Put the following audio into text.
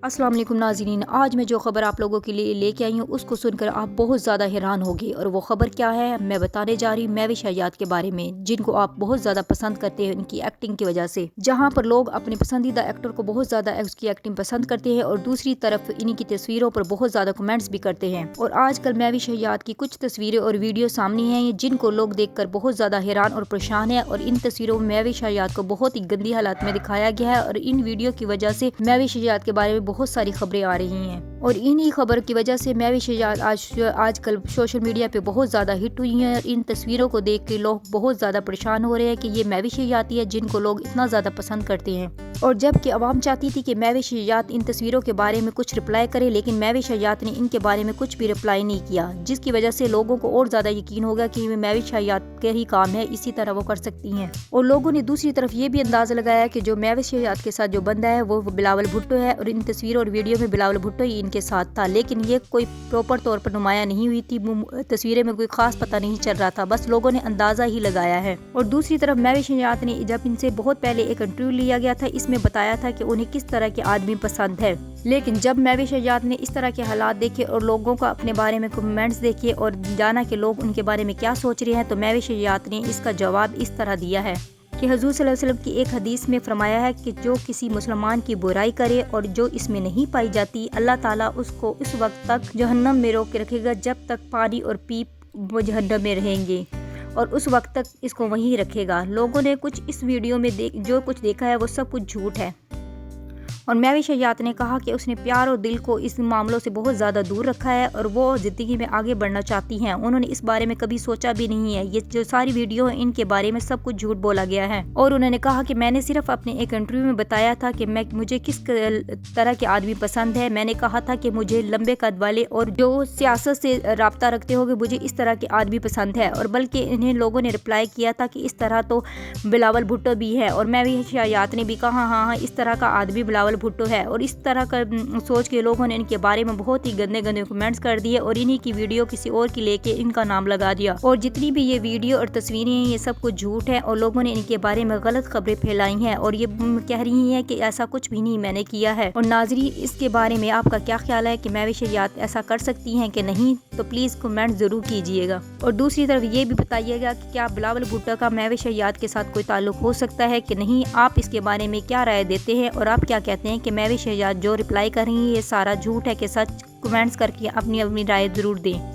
अस्सलाम वालेकुम नाज़रीन, आज मैं जो ख़बर आप लोगों के लिए लेके आई हूँ उसको सुनकर आप बहुत ज़्यादा हैरान होगी। और वो ख़बर क्या है मैं बताने जा रही हूँ महविश हयात के बारे में, जिनको आप बहुत ज़्यादा पसंद करते हैं उनकी एक्टिंग की वजह से। जहाँ पर लोग अपने पसंदीदा एक्टर को बहुत ज़्यादा उसकी एक्टिंग पसंद करते हैं और दूसरी तरफ इन्हीं की तस्वीरों पर बहुत ज़्यादा कमेंट्स भी करते हैं। और आजकल महविश हयात की कुछ तस्वीरें और वीडियो सामने हैं जिनको लोग देख कर बहुत ज़्यादा हैरान और परेशान है। और इन तस्वीरों में महविश हयात को बहुत ही गंदी हालात में दिखाया गया है और इन वीडियो की वजह से महविश हयात के बारे में बहुत सारी खबरें आ रही हैं। और इन्हीं खबर की वजह से महविश हयात आजकल सोशल मीडिया पे बहुत ज़्यादा हिट हुई हैं। इन तस्वीरों को देख के लोग बहुत ज़्यादा परेशान हो रहे हैं कि ये महविश हयात है जिनको लोग इतना ज़्यादा पसंद करते हैं। और जबकि आवाम चाहती थी कि महविश हयात इन तस्वीरों के बारे में कुछ रिप्लाई करे, लेकिन महविश हयात ने इनके बारे में कुछ भी रिप्लाई नहीं किया, जिसकी वजह से लोगों को और ज़्यादा यकीन होगा कि महविश हयात के ही काम है, इसी तरह वो कर सकती हैं। और लोगों ने दूसरी तरफ ये भी अंदाज़ा लगाया कि जो महविश हयात के साथ जो बंदा है वो बिलावल भुट्टो है और इन तस्वीरों और वीडियो में बिलावल भुट्टो ही इनके साथ था, लेकिन ये कोई प्रॉपर तौर पर नुमाया नहीं हुई थी। तस्वीरें में कोई खास पता नहीं चल रहा था, बस लोगों ने अंदाज़ा ही लगाया है। और दूसरी तरफ महविश हयात ने जब इनसे बहुत पहले एक इंटरव्यू लिया गया था, इसमें बताया था कि उन्हें किस तरह के आदमी पसंद है। लेकिन जब महविश हयात ने इस तरह के हालात देखे और लोगों का अपने बारे में कमेंट्स देखे और जाना कि लोग उनके बारे में क्या सोच रहे हैं, तो महविश हयात ने इसका जवाब इस तरह दिया है कि हुज़ूर सल्लल्लाहु अलैहि वसल्लम की एक हदीस में फरमाया है कि जो किसी मुसलमान की बुराई करे और जो इसमें नहीं पाई जाती, अल्लाह ताला उसको उस वक्त तक जहन्नम में रोक के रखेगा जब तक पानी और पीप वो जहन्नम में रहेंगे, और उस वक्त तक इसको वहीं रखेगा। लोगों ने कुछ इस वीडियो में जो कुछ देखा है वो सब कुछ झूठ है। और महविश हयात ने कहा कि उसने प्यार और दिल को इस मामलों से बहुत ज़्यादा दूर रखा है और वो ज़िंदगी में आगे बढ़ना चाहती हैं। उन्होंने इस बारे में कभी सोचा भी नहीं है। ये जो सारी वीडियो है इनके बारे में सब कुछ झूठ बोला गया है। और उन्होंने कहा कि मैंने सिर्फ अपने एक इंटरव्यू में बताया था कि मुझे किस तरह के आदमी पसंद है। मैंने कहा था कि मुझे लंबे कद वाले और जो सियासत से रब्ता रखते होंगे, मुझे इस तरह के आदमी पसंद है। और बल्कि इन्हें लोगों ने रिप्लाई किया था कि इस तरह तो बिलावल भुट्टो भी है। और महविश हयात ने भी कहा हाँ इस तरह का आदमी बिलावल भुट्टो है। और इस तरह का सोच के लोगों ने इनके बारे में बहुत ही गंदे गंदे कमेंट्स कर दिए और इन्हीं की वीडियो किसी और की लेके इनका नाम लगा दिया। और जितनी भी ये वीडियो और तस्वीरें हैं ये सब कुछ झूठ है और लोगों ने इनके बारे में गलत खबरें फैलाई हैं और ये कह रही हैं कि ऐसा कुछ भी नहीं मैंने किया है। और नाज़रीन, इसके बारे में आपका क्या ख्याल है कि महविश हयात ऐसा कर सकती हैं कि नहीं, तो प्लीज़ कमेंट ज़रूर कीजिएगा। और दूसरी तरफ ये भी बताइएगा कि क्या बिलावल भुट्टो का महविश हयात के साथ कोई ताल्लुक हो सकता है कि नहीं। आप इसके बारे में क्या राय देते हैं और आप क्या कहते हैं कि महविश हयात जो रिप्लाई कर रही है ये सारा झूठ है कि सच? कमेंट्स करके अपनी राय ज़रूर दें।